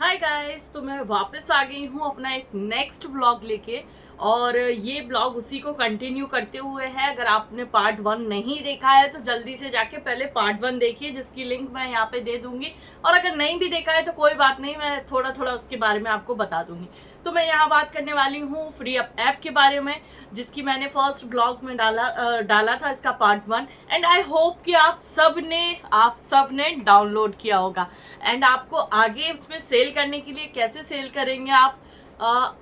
Hi guys, तो मैं वापस आ गई हूँ अपना एक नेक्स्ट ब्लॉग लेके। और ये ब्लॉग उसी को कंटिन्यू करते हुए है। अगर आपने पार्ट 1 नहीं देखा है तो जल्दी से जाके पहले पार्ट 1 देखिए, जिसकी लिंक मैं यहाँ पे दे दूंगी। और अगर नहीं भी देखा है तो कोई बात नहीं, मैं थोड़ा थोड़ा उसके बारे में आपको बता दूंगी। तो मैं यहाँ बात करने वाली हूँ फ्री अप ऐप के बारे में, जिसकी मैंने फर्स्ट ब्लॉग में डाला था इसका पार्ट 1। एंड आई होप कि आप सब ने डाउनलोड किया होगा। एंड आपको आगे उसमें सेल करने के लिए कैसे सेल करेंगे आप,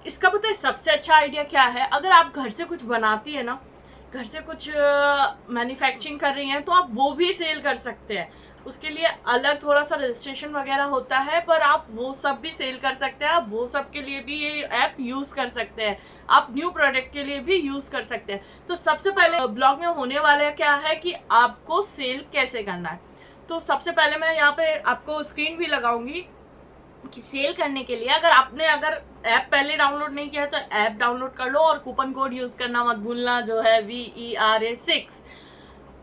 इसका पता है सबसे अच्छा आइडिया क्या है? अगर आप घर से कुछ बनाती है ना, घर से कुछ मैन्युफैक्चरिंग कर रही हैं, तो आप वो भी सेल कर सकते हैं। उसके लिए अलग थोड़ा सा रजिस्ट्रेशन वगैरह होता है, पर आप वो सब भी सेल कर सकते हैं। आप वो सब के लिए भी ये ऐप यूज कर सकते हैं। आप न्यू प्रोडक्ट के लिए भी यूज कर सकते हैं। तो सबसे पहले ब्लॉग में होने वाला क्या है कि आपको सेल कैसे करना है। तो सबसे पहले मैं यहाँ पे आपको स्क्रीन भी लगाऊंगी कि सेल करने के लिए अगर ऐप पहले डाउनलोड नहीं किया है तो ऐप डाउनलोड कर लो, और कूपन कोड यूज करना मत भूलना, जो है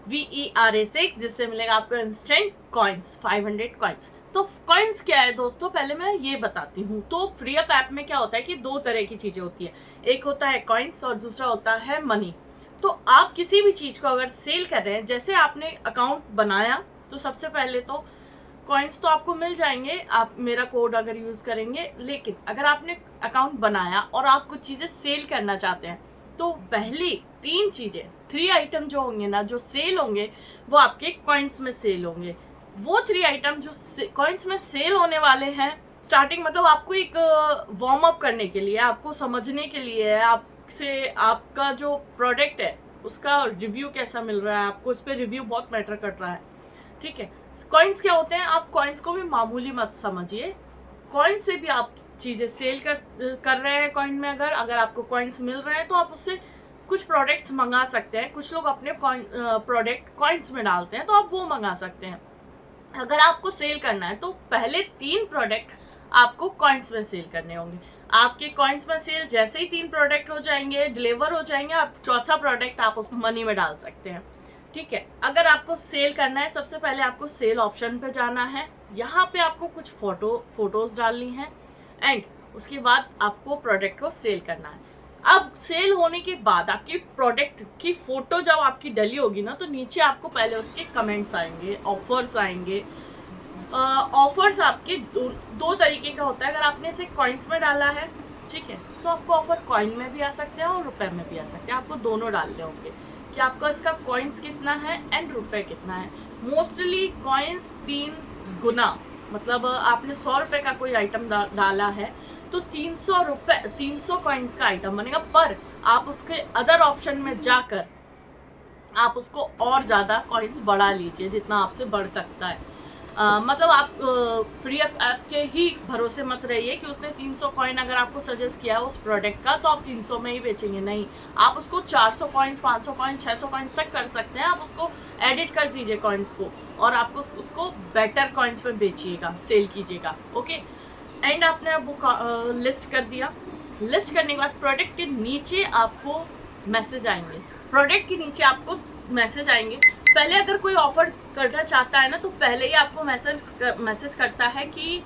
VERA6, जिससे मिलेगा आपको इंस्टेंट कॉइन्स, 500 कॉइन्स। तो कॉइन्स क्या है दोस्तों, पहले मैं ये बताती हूँ। तो फ्री अप ऐप में क्या होता है कि दो तरह की चीजें होती है, एक होता है कॉइन्स और दूसरा होता है मनी। तो आप किसी भी चीज को अगर सेल कर रहे हैं, जैसे आपने अकाउंट बनाया, तो सबसे पहले तो कॉइन्स तो आपको मिल जाएंगे, आप मेरा कोड अगर यूज करेंगे। लेकिन अगर आपने अकाउंट बनाया और आप कुछ चीजें सेल करना चाहते हैं, तो पहली 3 आइटम जो होंगे ना, जो सेल होंगे, वो आपके कॉइन्स में सेल होंगे। वो 3 आइटम जो कॉइन्स में सेल होने वाले हैं, स्टार्टिंग मतलब आपको एक वार्म अप करने के लिए, आपको समझने के लिए, आपसे आपका जो प्रोडक्ट है उसका रिव्यू कैसा मिल रहा है, आपको उस पर रिव्यू बहुत मैटर कर रहा है। ठीक है, कॉइन्स क्या होते हैं, आप कॉइन्स को भी मामूली मत समझिए। कॉइन से भी आप चीजें सेल कर रहे हैं। कॉइन में अगर आपको कॉइन्स मिल रहे हैं तो आप उससे कुछ प्रोडक्ट्स मंगा सकते हैं। कुछ लोग अपने प्रोडक्ट कॉइन्स में डालते हैं, तो आप वो मंगा सकते हैं। अगर आपको सेल करना है तो पहले 3 प्रोडक्ट आपको कॉइन्स में सेल करने होंगे। आपके कॉइन्स में सेल जैसे ही 3 प्रोडक्ट हो जाएंगे, डिलीवर हो जाएंगे, आप चौथा प्रोडक्ट आप उस मनी में डाल सकते हैं। ठीक है, अगर आपको सेल करना है, सबसे पहले आपको सेल ऑप्शन पे जाना है। यहाँ पे आपको कुछ फोटोज डालनी है, एंड उसके बाद आपको प्रोडक्ट को सेल करना है। अब सेल होने के बाद आपकी प्रोडक्ट की फोटो जब आपकी डली होगी ना, तो नीचे आपको पहले उसके कमेंट्स आएंगे, ऑफर्स आएंगे। ऑफर्स आपके दो तरीके का होता है। अगर आपने इसे कॉइन्स में डाला है, ठीक है, तो आपको ऑफर कॉइन में भी आ सकते हैं और रुपए में भी आ सकते हैं। आपको दोनों डालने होंगे कि आपका इसका कॉइन्स कितना है एंड रुपए कितना है। मोस्टली कॉइन्स 3 गुना, मतलब आपने 100 रुपए का कोई आइटम डाला है तो 300 कॉइन्स का आइटम बनेगा। पर आप उसके अदर ऑप्शन में जाकर आप उसको और ज्यादा कॉइन्स बढ़ा लीजिए, जितना आपसे बढ़ सकता है। मतलब आप फ्री ऐप के ही भरोसे मत रहिए कि उसने 300 कॉइन अगर आपको सजेस्ट किया है उस प्रोडक्ट का, तो आप 300 में ही बेचेंगे। नहीं, आप उसको 400 कॉइन्स, 500 कॉइन्स, 600 कॉइन्स तक कर सकते हैं। आप उसको एडिट कर दीजिए कॉइन्स को, और आपको उसको बेटर कॉइन्स में बेचिएगा, सेल कीजिएगा। ओके, एंड आपने वो लिस्ट कर दिया। लिस्ट करने के बाद प्रोडक्ट के नीचे आपको मैसेज आएंगे। प्रोडक्ट के नीचे आपको मैसेज आएंगे। पहले अगर कोई ऑफर करना चाहता है ना, तो पहले ही आपको मैसेज करता है कि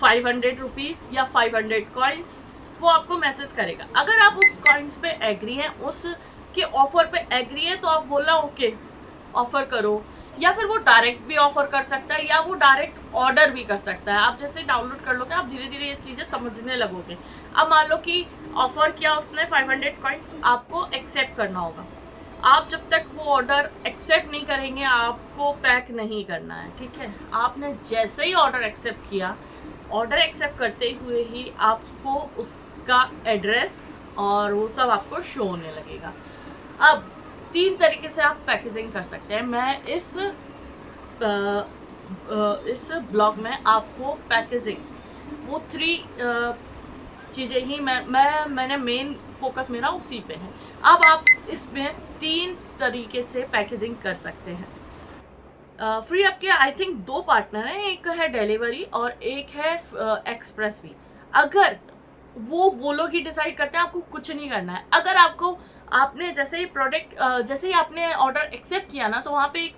500 रुपीज या 500 कॉइन्स, वो आपको मैसेज करेगा। अगर आप उस कॉइन्स पे एग्री हैं, उसके ऑफर पे एग्री है, तो आप बोलना ओके ऑफर करो। या फिर वो डायरेक्ट भी ऑफर कर सकता है, या वो डायरेक्ट ऑर्डर भी कर सकता है। आप जैसे डाउनलोड कर लोगे, आप धीरे धीरे ये चीजें समझने लगोगे। अब मान लो कि ऑफर किया उसने 500 कॉइन्स, आपको एक्सेप्ट करना होगा। आप जब तक वो ऑर्डर एक्सेप्ट नहीं करेंगे, आपको पैक नहीं करना है। ठीक है, आपने जैसे ही ऑर्डर एक्सेप्ट किया, ऑर्डर एक्सेप्ट करते हुए ही आपको उसका एड्रेस और वो सब आपको शो होने लगेगा। अब 3 तरीके से आप पैकेजिंग कर सकते हैं। मैं इस ब्लॉग में आपको पैकेजिंग वो 3 चीज़ें ही मैंने मेन फोकस मेरा उसी पे है। अब आप इसमें 3 तरीके से पैकेजिंग कर सकते हैं। फ्री अप के आई थिंक 2 पार्टनर हैं, एक है डिलीवरी और एक है एक्सप्रेस भी। अगर वो लोग ही डिसाइड करते हैं, आपको कुछ नहीं करना है। अगर आपने जैसे ही आपने ऑर्डर एक्सेप्ट किया ना, तो वहाँ पे एक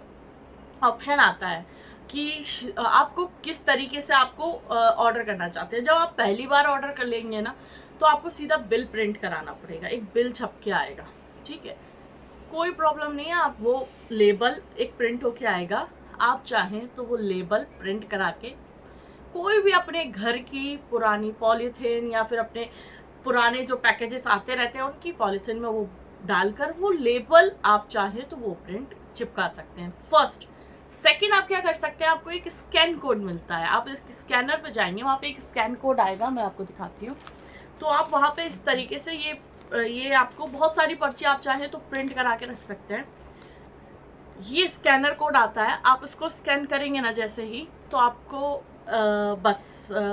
ऑप्शन आता है कि आपको किस तरीके से आपको ऑर्डर करना चाहते हैं। जब आप पहली बार ऑर्डर कर लेंगे ना, तो आपको सीधा बिल प्रिंट कराना पड़ेगा, एक बिल छप के आएगा, ठीक है, कोई प्रॉब्लम नहीं है। आप वो लेबल एक प्रिंट होके आएगा, आप चाहें तो वो लेबल प्रिंट करा के कोई भी अपने घर की पुरानी पॉलीथीन या फिर अपने पुराने जो पैकेजेस आते रहते हैं उनकी पॉलीथीन में वो डालकर वो लेबल आप चाहें तो वो प्रिंट चिपका सकते हैं। फर्स्ट। सेकंड, आप क्या कर सकते हैं, आपको एक स्कैन कोड मिलता है, आप इस स्कैनर पे जाएंगे, वहाँ पे एक स्कैन कोड आएगा, मैं आपको दिखाती हूँ। तो आप वहाँ पे इस तरीके से ये आपको बहुत सारी पर्ची आप चाहें तो प्रिंट करा के रख सकते हैं। ये स्कैनर कोड आता है, आप इसको स्कैन करेंगे ना जैसे ही, तो आपको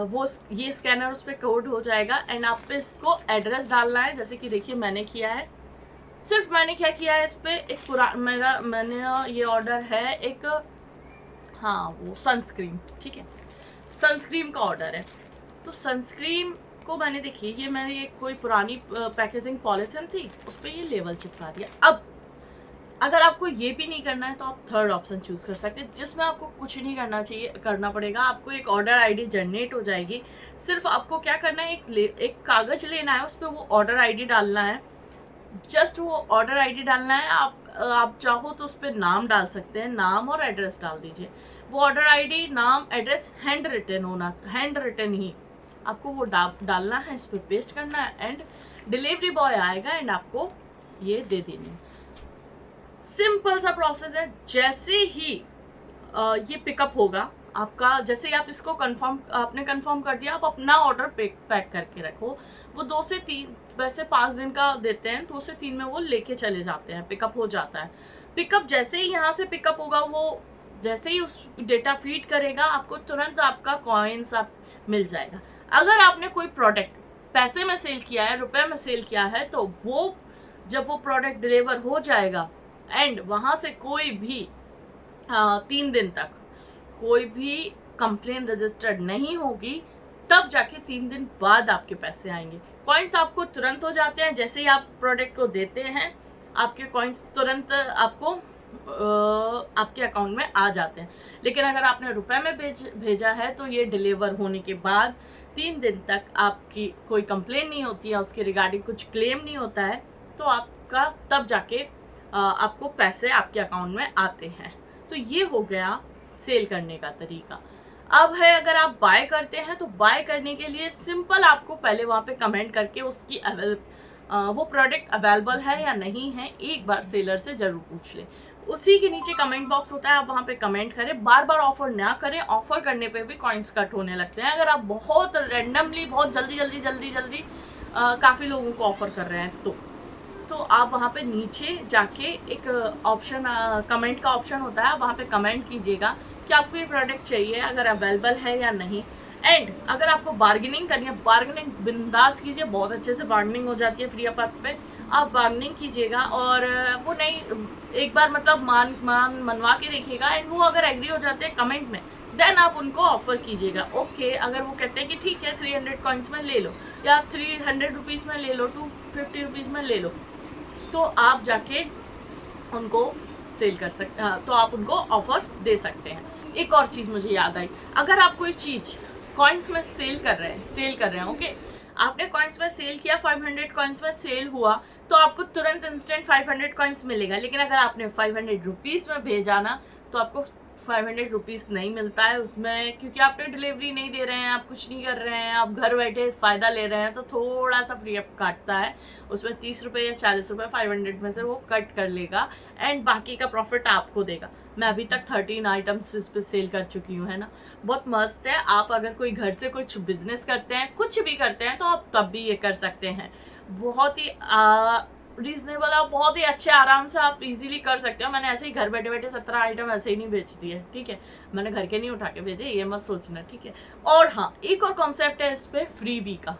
वो ये स्कैनर उस पर कोड हो जाएगा एंड आप पे इसको एड्रेस डालना है। जैसे कि देखिए मैंने किया है, सिर्फ मैंने क्या किया है, इस पे एक मैंने ये ऑर्डर है एक, हाँ वो सनस्क्रीन, ठीक है, सनस्क्रीन का ऑर्डर है। तो सनस्क्रीन को मैंने देखिए, ये मैंने एक कोई पुरानी पैकेजिंग पॉलीथिन थी, उस पर ये लेबल चिपका दिया। अब अगर आपको ये भी नहीं करना है तो आप थर्ड ऑप्शन चूज कर सकते हैं, जिसमें आपको कुछ नहीं करना पड़ेगा। आपको एक ऑर्डर आईडी जनरेट हो जाएगी, सिर्फ आपको क्या करना है, एक कागज लेना है, उस पर वो ऑर्डर आईडी डालना है, जस्ट वो ऑर्डर आईडी डालना है। आप चाहो तो उस पर नाम डाल सकते हैं, नाम और एड्रेस डाल दीजिए। वो ऑर्डर आईडी, नाम, एड्रेस हैंड रिटन होना, हैंड रिटन ही आपको वो डालना है, इस पर पेस्ट करना है एंड डिलीवरी बॉय आएगा एंड आपको ये दे देनी है। सिंपल सा प्रोसेस है। जैसे ही ये पिकअप होगा आपका, जैसे ही आप इसको आपने कंफर्म कर दिया, आप अपना ऑर्डर पैक करके रखो। वो 2 से 3, वैसे 5 दिन का देते हैं, 2 से 3 में वो लेके चले जाते हैं, पिकअप हो जाता है। पिकअप जैसे ही यहाँ से पिकअप होगा, वो जैसे ही उस डेटा फीड करेगा, आपको तुरंत आपका कॉइन्स मिल जाएगा। अगर आपने कोई प्रोडक्ट पैसे में सेल किया है, रुपए में सेल किया है, तो वो जब वो प्रोडक्ट डिलीवर हो जाएगा एंड वहाँ से कोई भी 3 दिन तक कोई भी कंप्लेन रजिस्टर्ड नहीं होगी, तब जाके 3 दिन बाद आपके पैसे आएंगे। कॉइन्स आपको तुरंत हो जाते हैं, जैसे ही आप प्रोडक्ट को देते हैं, आपके कॉइन्स तुरंत आपको आपके अकाउंट में आ जाते हैं। लेकिन अगर आपने रुपए में भेजा है, तो ये डिलीवर होने के बाद 3 दिन तक आपकी कोई कंप्लेन नहीं होती है, उसके रिगार्डिंग कुछ क्लेम नहीं होता है, तो आपका तब जाके आपको पैसे आपके अकाउंट में आते हैं। तो ये हो गया सेल करने का तरीका। अब है, अगर आप बाय करते हैं तो बाय करने के लिए सिंपल आपको पहले वहाँ पे कमेंट करके उसकी वो प्रोडक्ट अवेलेबल है या नहीं है, एक बार सेलर से जरूर पूछ लें। उसी के नीचे कमेंट बॉक्स होता है, आप वहाँ पे कमेंट करें। बार बार ऑफर ना करें, ऑफर करने पे भी कॉइन्स कट होने लगते हैं। अगर आप बहुत रैंडमली, बहुत जल्दी काफ़ी लोगों को ऑफर कर रहे हैं, तो आप वहाँ पे नीचे जाके एक ऑप्शन, कमेंट का ऑप्शन होता है, आप वहाँ पे कमेंट कीजिएगा कि आपको ये प्रोडक्ट चाहिए, अगर अवेलेबल है या नहीं। एंड अगर आपको बार्गेनिंग करनी है, बार्गेनिंग बिंदास कीजिए, बहुत अच्छे से बार्गेनिंग हो जाती है फ्री ऑफ ऐप पे। आप बार्गेनिंग कीजिएगा और वो नहीं, एक बार मतलब मनवा के देखिएगा एंड वो अगर एग्री हो जाते हैं कमेंट में, देन आप उनको ऑफर कीजिएगा। ओके, अगर वो कहते हैं कि ठीक है 300 कॉइन्स में ले लो या 300 रुपीज़ में ले लो, 250 रुपीज़ में ले लो, तो आप जाके उनको सेल कर सकते, तो आप उनको ऑफर दे सकते हैं। एक और चीज़ मुझे याद आई, अगर आप कोई चीज़ कॉइन्स में सेल कर रहे हैं, ओके, आपने कॉइन्स में सेल किया, 500 कॉइन्स में सेल हुआ, तो आपको तुरंत इंस्टेंट 500 कॉइन्स मिलेगा। लेकिन अगर आपने 500 रुपीज़ में भेजा ना, तो आपको 500 रुपीज़ नहीं मिलता है उसमें, क्योंकि आपने डिलीवरी नहीं दे रहे हैं, आप कुछ नहीं कर रहे हैं, आप घर बैठे फ़ायदा ले रहे हैं, तो थोड़ा सा फ्री अप काटता है उसमें, 30 रुपये या 40 रुपये 500 में से वो कट कर लेगा एंड बाकी का प्रॉफिट आपको देगा। मैं अभी तक 13 आइटम्स इस पर सेल कर चुकी हूँ, है ना, बहुत मस्त है। आप अगर कोई घर से कुछ बिजनेस करते हैं, कुछ भी करते हैं, तो आप तब भी ये कर सकते हैं। बहुत ही रीजनेबल है, बहुत ही अच्छे आराम से आप इजीली कर सकते हो। मैंने ऐसे ही घर बैठे बैठे 17 आइटम ऐसे ही नहीं बेच दिए, ठीक है, मैंने घर के नहीं उठा के भेजे, ये मत सोचना, ठीक है। और हाँ, एक और कॉन्सेप्ट है इस पे फ्रीबी का।